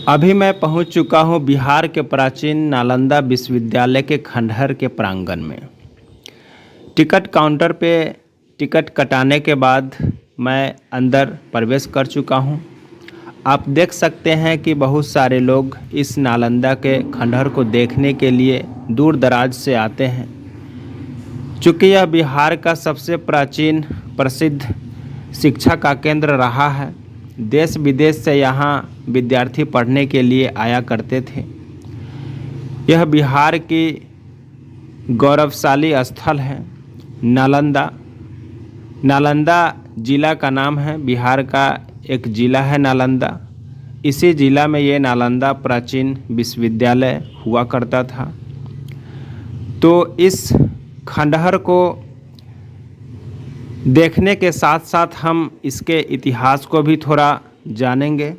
अभी मैं पहुंच चुका हूं बिहार के प्राचीन नालंदा विश्वविद्यालय के खंडहर के प्रांगण में। टिकट काउंटर पे टिकट कटाने के बाद मैं अंदर प्रवेश कर चुका हूं। आप देख सकते हैं कि बहुत सारे लोग इस नालंदा के खंडहर को देखने के लिए दूर दराज से आते हैं। चूँकि यह बिहार का सबसे प्राचीन प्रसिद्ध शिक्षा का केंद्र रहा है, देश विदेश से यहाँ विद्यार्थी पढ़ने के लिए आया करते थे। यह बिहार की गौरवशाली स्थल है नालंदा। नालंदा जिला का नाम है, बिहार का एक जिला है नालंदा। इसी जिला में ये नालंदा प्राचीन विश्वविद्यालय हुआ करता था। तो इस खंडहर को देखने के साथ साथ हम इसके इतिहास को भी थोड़ा जानेंगे।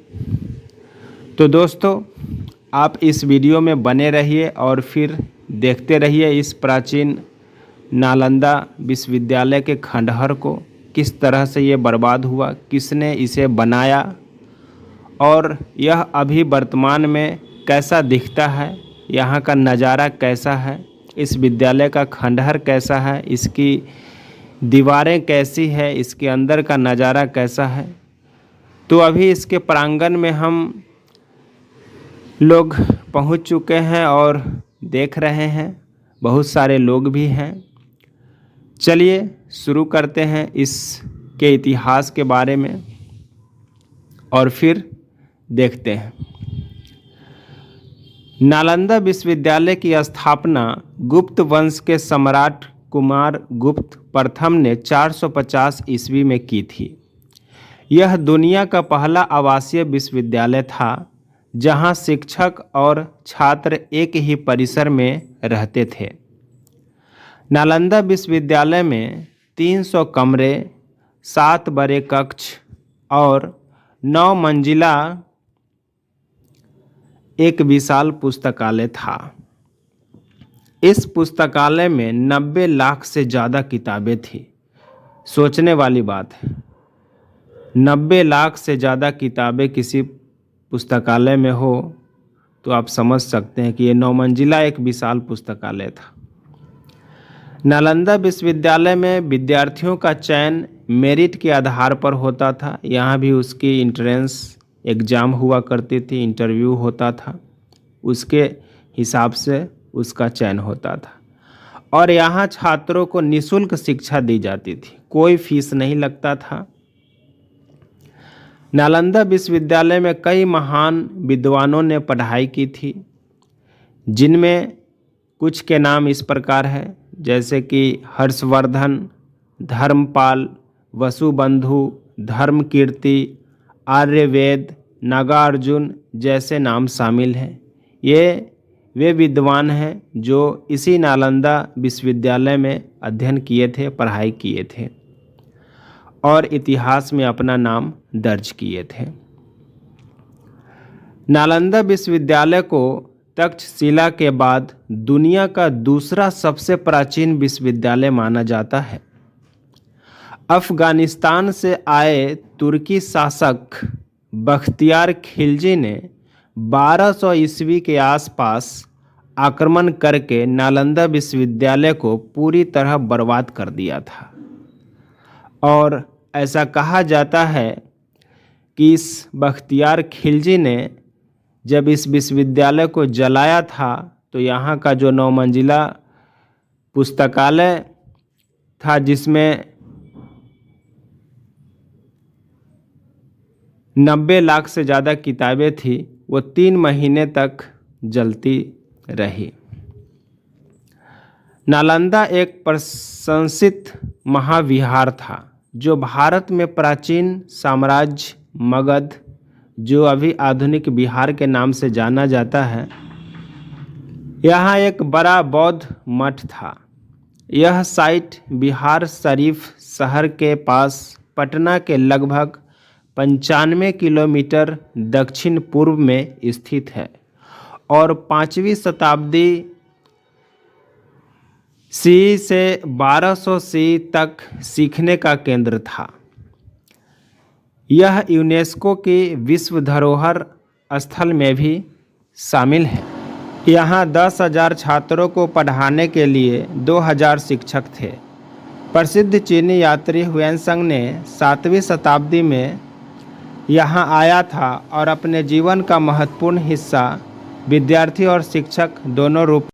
तो दोस्तों, आप इस वीडियो में बने रहिए और फिर देखते रहिए इस प्राचीन नालंदा विश्वविद्यालय के खंडहर को, किस तरह से ये बर्बाद हुआ, किसने इसे बनाया और यह अभी वर्तमान में कैसा दिखता है, यहाँ का नज़ारा कैसा है, इस विद्यालय का खंडहर कैसा है, इसकी दीवारें कैसी है, इसके अंदर का नज़ारा कैसा है। तो अभी इसके प्रांगण में हम लोग पहुंच चुके हैं और देख रहे हैं, बहुत सारे लोग भी हैं। चलिए शुरू करते हैं इसके इतिहास के बारे में और फिर देखते हैं। नालंदा विश्वविद्यालय की स्थापना गुप्त वंश के सम्राट कुमार गुप्त प्रथम ने 450 ईस्वी में की थी। यह दुनिया का पहला आवासीय विश्वविद्यालय था जहां शिक्षक और छात्र एक ही परिसर में रहते थे। नालंदा विश्वविद्यालय में 300 कमरे, 7 बड़े कक्ष और 9 मंजिला एक विशाल पुस्तकालय था। इस पुस्तकालय में 90 लाख से ज़्यादा किताबें थी। सोचने वाली बात है, 90 लाख से ज़्यादा किताबें किसी पुस्तकालय में हो तो आप समझ सकते हैं कि ये 9 मंजिला एक विशाल पुस्तकालय था। नालंदा विश्वविद्यालय में विद्यार्थियों का चयन मेरिट के आधार पर होता था। यहाँ भी उसकी एंट्रेंस एग्ज़ाम हुआ करती थी, इंटरव्यू होता था, उसके हिसाब से उसका चयन होता था। और यहाँ छात्रों को निःशुल्क शिक्षा दी जाती थी, कोई फीस नहीं लगता था। नालंदा विश्वविद्यालय में कई महान विद्वानों ने पढ़ाई की थी, जिनमें कुछ के नाम इस प्रकार है, जैसे कि हर्षवर्धन, धर्मपाल, वसुबंधु, धर्मकीर्ति, आर्यवेद, नागार्जुन जैसे नाम शामिल हैं। ये वे विद्वान हैं जो इसी नालंदा विश्वविद्यालय में अध्ययन किए थे, पढ़ाई किए थे और इतिहास में अपना नाम दर्ज किए थे। नालंदा विश्वविद्यालय को तक्षशिला के बाद दुनिया का दूसरा सबसे प्राचीन विश्वविद्यालय माना जाता है। अफ़गानिस्तान से आए तुर्की शासक बख्तियार खिलजी ने 1200 ईस्वी के आसपास आक्रमण करके नालंदा विश्वविद्यालय को पूरी तरह बर्बाद कर दिया था। और ऐसा कहा जाता है कि इस बख्तियार खिलजी ने जब इस विश्वविद्यालय को जलाया था तो यहाँ का जो 9 मंजिला पुस्तकालय था, जिसमें 90 लाख से ज़्यादा किताबें थी, वो 3 महीने तक जलती रही। नालंदा एक प्रशंसित महाविहार था जो भारत में प्राचीन साम्राज्य मगध, जो अभी आधुनिक बिहार के नाम से जाना जाता है, यहाँ एक बड़ा बौद्ध मठ था। यह साइट बिहार शरीफ शहर के पास पटना के लगभग 95 किलोमीटर दक्षिण पूर्व में स्थित है और 5वीं शताब्दी सी से 1200 सी तक सीखने का केंद्र था। यह यूनेस्को की विश्व धरोहर स्थल में भी शामिल है। यहाँ 10,000 छात्रों को पढ़ाने के लिए 2,000 शिक्षक थे। प्रसिद्ध चीनी यात्री हुएनसांग ने 7वीं शताब्दी में यहाँ आया था और अपने जीवन का महत्वपूर्ण हिस्सा विद्यार्थी और शिक्षक दोनों रूप